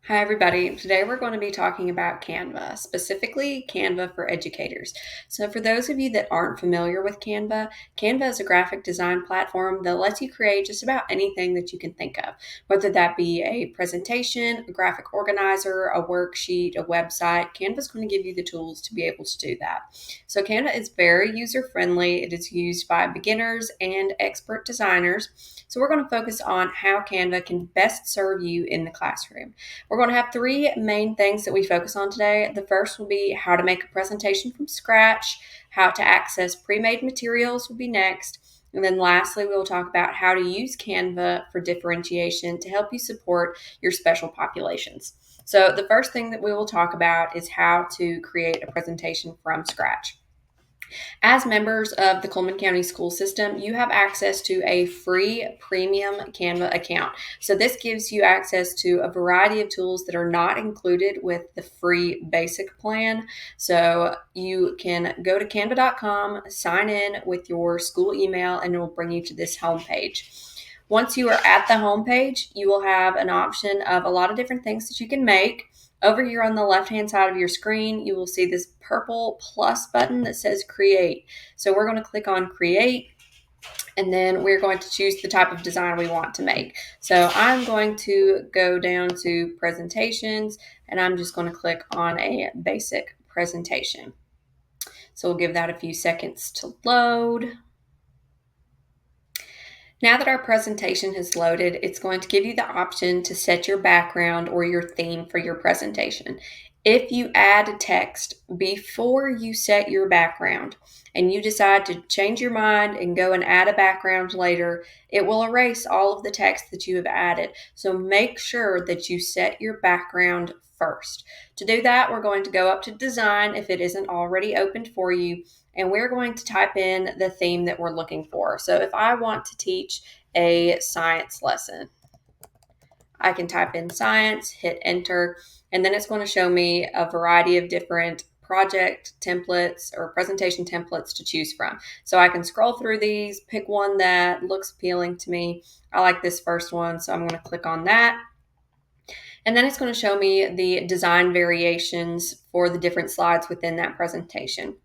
Hi everybody. Today we're going to be talking about Canva, specifically Canva for educators. So for those of you that aren't familiar with Canva, Canva is a graphic design platform that lets you create just about anything that you can think of, whether that be a presentation, a graphic organizer, a worksheet, a website. Canva is going to give you the tools to be able to do that. So Canva is very user-friendly. It is used by beginners and expert designers. So we're going to focus on how Canva can best serve you in the classroom. We're going to have three main things that we focus on today. The first will be how to make a presentation from scratch, how to access pre-made materials will be next, and then lastly, we will talk about how to use Canva for differentiation to help you support your special populations. So the first thing that we will talk about is how to create a presentation from scratch. As members of the Coleman County School System, you have access to a free premium Canva account. So this gives you access to a variety of tools that are not included with the free basic plan. So you can go to canva.com, sign in with your school email, and it will bring you to this homepage. Once you are at the homepage, you will have an option of a lot of different things that you can make. Over here on the left-hand side of your screen, you will see this purple plus button that says Create. So we're going to click on Create, and then we're going to choose the type of design we want to make. So I'm going to go down to Presentations, and I'm just going to click on a basic presentation. So we'll give that a few seconds to load. Now that our presentation has loaded, it's going to give you the option to set your background or your theme for your presentation. If you add text before you set your background and you decide to change your mind and go and add a background later, it will erase all of the text that you have added. So make sure that you set your background first. To do that, we're going to go up to Design if it isn't already opened for you, and we're going to type in the theme that we're looking for. So if I want to teach a science lesson, I can type in science, hit enter, and then it's going to show me a variety of different project templates or presentation templates to choose from. So I can scroll through these, pick one that looks appealing to me. I like this first one, so I'm going to click on that. And then it's going to show me the design variations for the different slides within that presentation.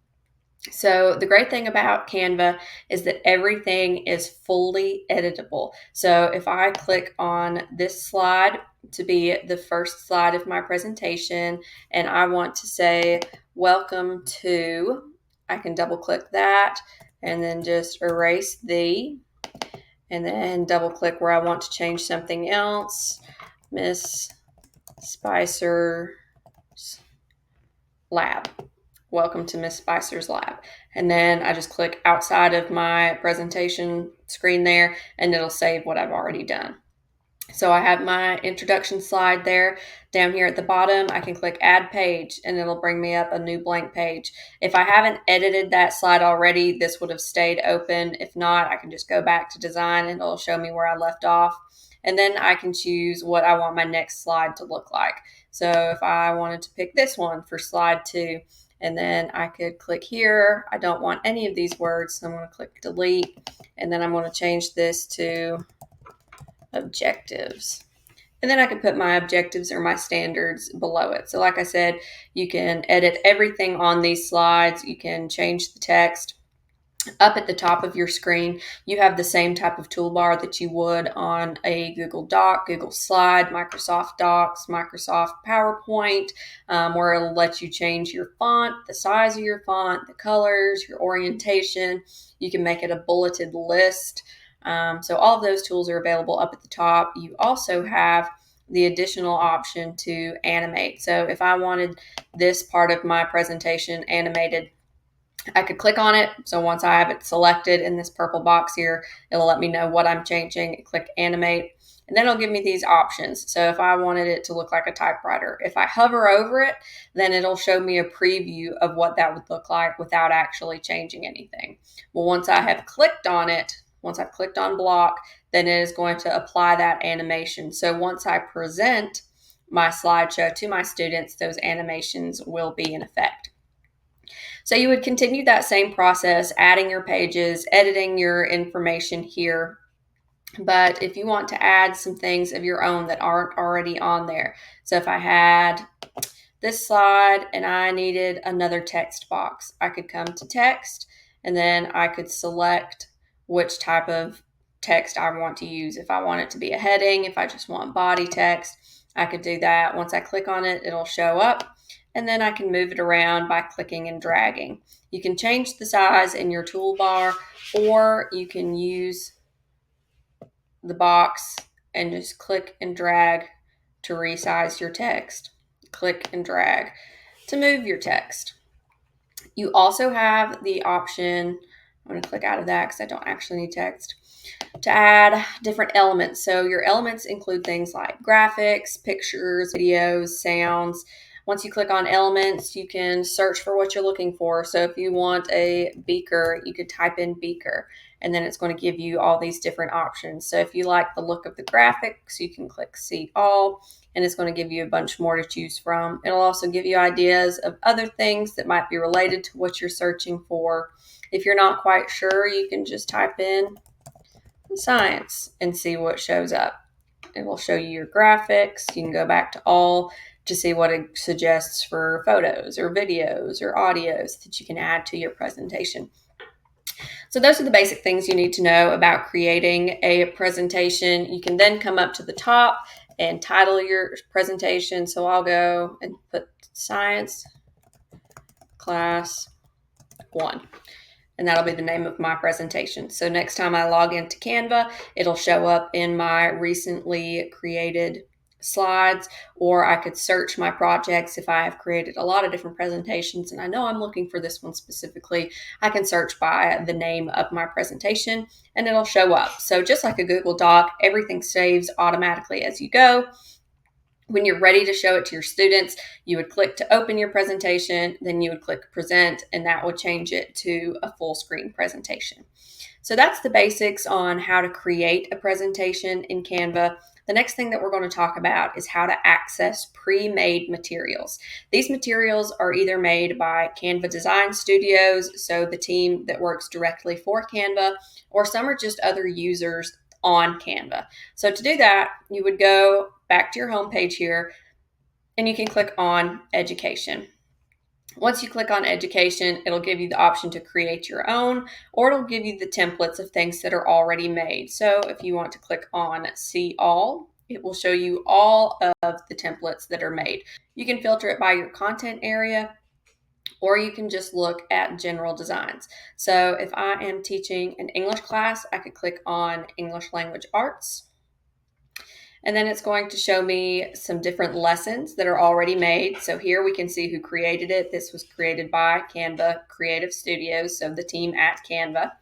So the great thing about Canva is that everything is fully editable. So if I click on this slide to be the first slide of my presentation, and I want to say, welcome to, I can double click that and then just erase and then double click where I want to change something else. Miss Spicer's lab. Welcome to Miss Spicer's lab. And then I just click outside of my presentation screen there, and it'll save what I've already done. So I have my introduction slide there. Down here at the bottom, I can click Add Page, and it'll bring me up a new blank page. If I haven't edited that slide already, this would have stayed open. If not, I can just go back to Design, and it'll show me where I left off. And then I can choose what I want my next slide to look like. So if I wanted to pick this one for slide 2, and then I could click here. I don't want any of these words, so I'm going to click delete, and then I'm going to change this to objectives. And then I can put my objectives or my standards below it. So like I said, you can edit everything on these slides. You can change the text. Up at the top of your screen, you have the same type of toolbar that you would on a Google Doc, Google Slide, Microsoft Docs, Microsoft PowerPoint, where it'll let you change your font, the size of your font, the colors, your orientation. You can make it a bulleted list. So all of those tools are available up at the top. You also have the additional option to animate. So if I wanted this part of my presentation animated, I could click on it. So once I have it selected in this purple box here, it'll let me know what I'm changing. Click animate, and then it'll give me these options. So if I wanted it to look like a typewriter, if I hover over it, then it'll show me a preview of what that would look like without actually changing anything. Well, once I have clicked on it, once I've clicked on block, then it is going to apply that animation. So once I present my slideshow to my students, those animations will be in effect. So you would continue that same process, adding your pages, editing your information here. But if you want to add some things of your own that aren't already on there, so if I had this slide and I needed another text box, I could come to text and then I could select which type of text I want to use. If I want it to be a heading, if I just want body text, I could do that. Once I click on it, it'll show up, and then I can move it around by clicking and dragging. You can change the size in your toolbar, or you can use the box and just click and drag to resize your text. Click and drag to move your text. You also have the option, I'm going to click out of that because I don't actually need text, to add different elements. So your elements include things like graphics, pictures, videos, sounds. Once you click on elements, you can search for what you're looking for. So if you want a beaker, you could type in beaker, and then it's going to give you all these different options. So if you like the look of the graphics, you can click see all, and it's going to give you a bunch more to choose from. It'll also give you ideas of other things that might be related to what you're searching for. If you're not quite sure, you can just type in science and see what shows up. It will show you your graphics. You can go back to all to see what it suggests for photos or videos or audios that you can add to your presentation. So those are the basic things you need to know about creating a presentation. You can then come up to the top and title your presentation. So I'll go and put Science Class 1. And that'll be the name of my presentation. So next time I log into Canva, it'll show up in my recently created slides, or I could search my projects. If I have created a lot of different presentations and I know I'm looking for this one specifically, I can search by the name of my presentation and it'll show up. So just like a Google Doc, everything saves automatically as you go. When you're ready to show it to your students, you would click to open your presentation, then you would click present, and that would change it to a full screen presentation. So that's the basics on how to create a presentation in Canva. The next thing that we're going to talk about is how to access pre-made materials. These materials are either made by Canva Design Studios, so the team that works directly for Canva, or some are just other users on Canva. So to do that, you would go back to your home page here and you can click on education. Once you click on education, it'll give you the option to create your own, or it'll give you the templates of things that are already made. So if you want to click on see all, it will show you all of the templates that are made. You can filter it by your content area, or you can just look at general designs. So if I am teaching an English class, I could click on English Language Arts. And then it's going to show me some different lessons that are already made. So here we can see who created it. This was created by Canva Creative Studios, so the team at Canva.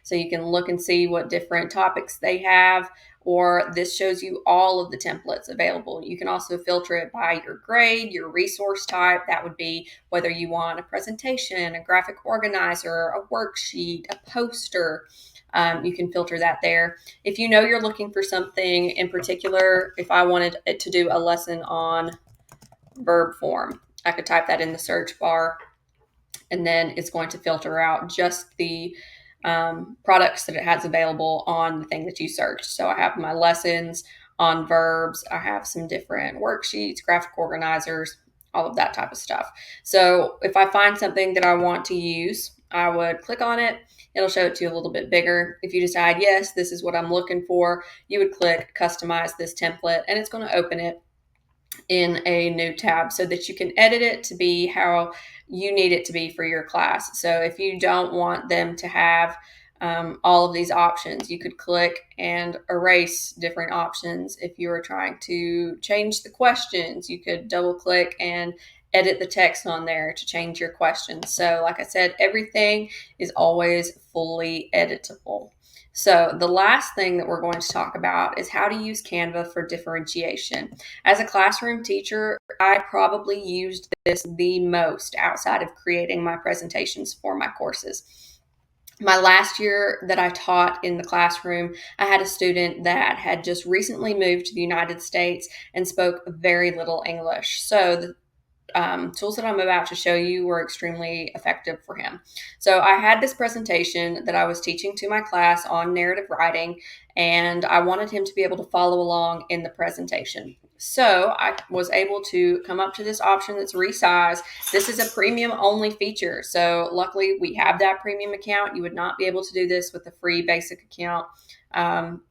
So you can look and see what different topics they have, or this shows you all of the templates available. You can also filter it by your grade, your resource type. That would be whether you want a presentation, a graphic organizer, a worksheet, a poster. You can filter that there. If you know you're looking for something in particular, if I wanted it to do a lesson on verb form, I could type that in the search bar, and then it's going to filter out just the products that it has available on the thing that you searched. So I have my lessons on verbs. I have some different worksheets, graphic organizers, all of that type of stuff. So if I find something that I want to use, I would click on it. It'll show it to you a little bit bigger. If you decide, yes, this is what I'm looking for, you would click customize this template, and it's going to open it in a new tab so that you can edit it to be how you need it to be for your class. So if you don't want them to have all of these options, you could click and erase different options. If you were trying to change the questions, you could double click and edit the text on there to change your questions. So like I said, everything is always fully editable. So the last thing that we're going to talk about is how to use Canva for differentiation. As a classroom teacher, I probably used this the most outside of creating my presentations for my courses. My last year that I taught in the classroom, I had a student that had just recently moved to the United States and spoke very little English. So tools that I'm about to show you were extremely effective for him. So I had this presentation that I was teaching to my class on narrative writing, and I wanted him to be able to follow along in the presentation. So I was able to come up to this option that's resize. This is a premium only feature. So luckily we have that premium account. You would not be able to do this with a free basic account.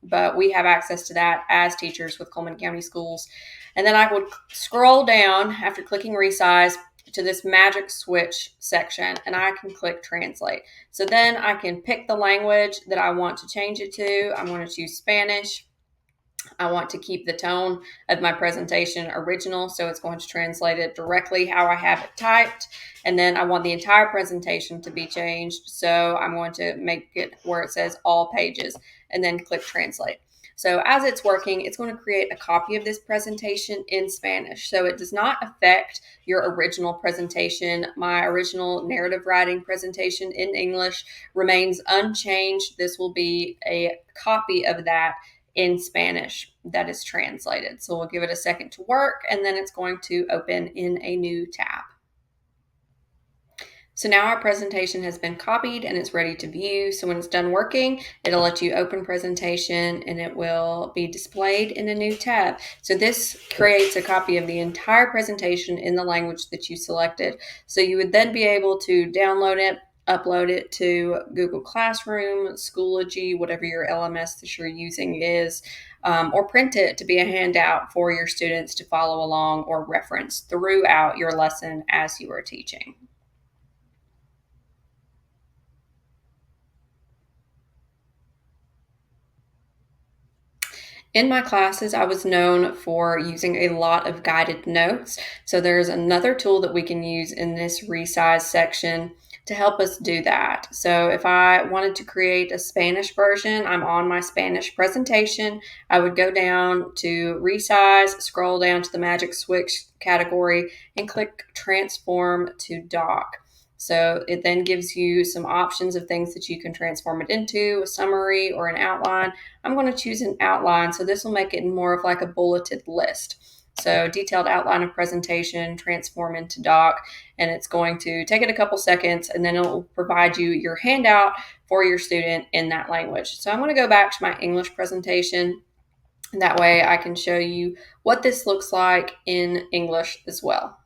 But we have access to that as teachers with Coleman County Schools. And then I would scroll down after clicking resize to this magic switch section, and I can click translate. So then I can pick the language that I want to change it to. I'm going to choose Spanish. I want to keep the tone of my presentation original, so it's going to translate it directly how I have it typed. And then I want the entire presentation to be changed, so I'm going to make it where it says all pages and then click translate. So as it's working, it's going to create a copy of this presentation in Spanish. So it does not affect your original presentation. My original narrative writing presentation in English remains unchanged. This will be a copy of that in Spanish that is translated. So we'll give it a second to work, and then it's going to open in a new tab. So now our presentation has been copied and it's ready to view. So when it's done working, it'll let you open presentation and it will be displayed in a new tab. So this creates a copy of the entire presentation in the language that you selected. So you would then be able to download it, upload it to Google Classroom, Schoology, whatever your LMS that you're using is, or print it to be a handout for your students to follow along or reference throughout your lesson as you are teaching. In my classes, I was known for using a lot of guided notes. So there's another tool that we can use in this resize section to help us do that. So if I wanted to create a Spanish version, I'm on my Spanish presentation. I would go down to resize, scroll down to the magic switch category and click transform to doc. So it then gives you some options of things that you can transform it into, a summary or an outline. I'm going to choose an outline, so this will make it more of like a bulleted list. So detailed outline of presentation, transform into doc, and it's going to take it a couple seconds, and then it will provide you your handout for your student in that language. So I'm going to go back to my English presentation, and that way I can show you what this looks like in English as well.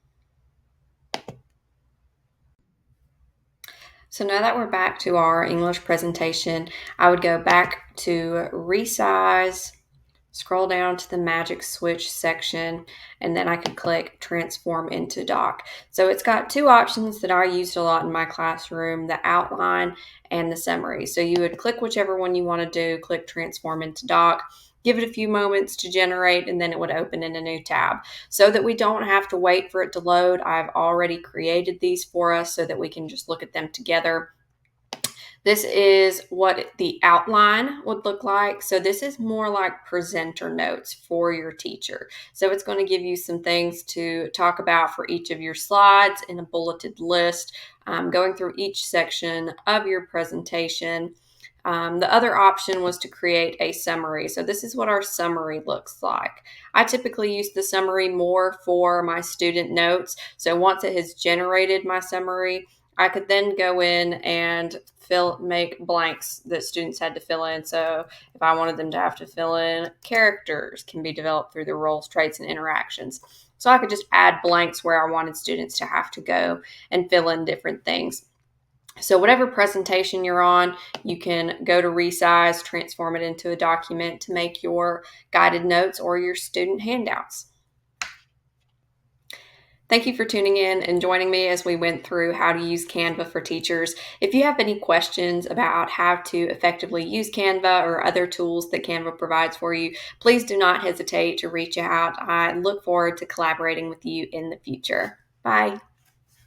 So now that we're back to our English presentation, I would go back to resize, scroll down to the magic switch section, and then I could click transform into doc. So it's got two options that I used a lot in my classroom, the outline and the summary. So you would click whichever one you want to do, click transform into doc, give it a few moments to generate, and then it would open in a new tab. So that we don't have to wait for it to load, I've already created these for us so that we can just look at them together. This is what the outline would look like. So this is more like presenter notes for your teacher. So it's going to give you some things to talk about for each of your slides in a bulleted list, going through each section of your presentation. The other option was to create a summary. So this is what our summary looks like. I typically use the summary more for my student notes. So once it has generated my summary, I could then go in and make blanks that students had to fill in. So if I wanted them to have to fill in characters, can be developed through the roles, traits, and interactions. So I could just add blanks where I wanted students to have to go and fill in different things. So whatever presentation you're on, you can go to resize, transform it into a document to make your guided notes or your student handouts. Thank you for tuning in and joining me as we went through how to use Canva for teachers. If you have any questions about how to effectively use Canva or other tools that Canva provides for you, please do not hesitate to reach out. I look forward to collaborating with you in the future. Bye.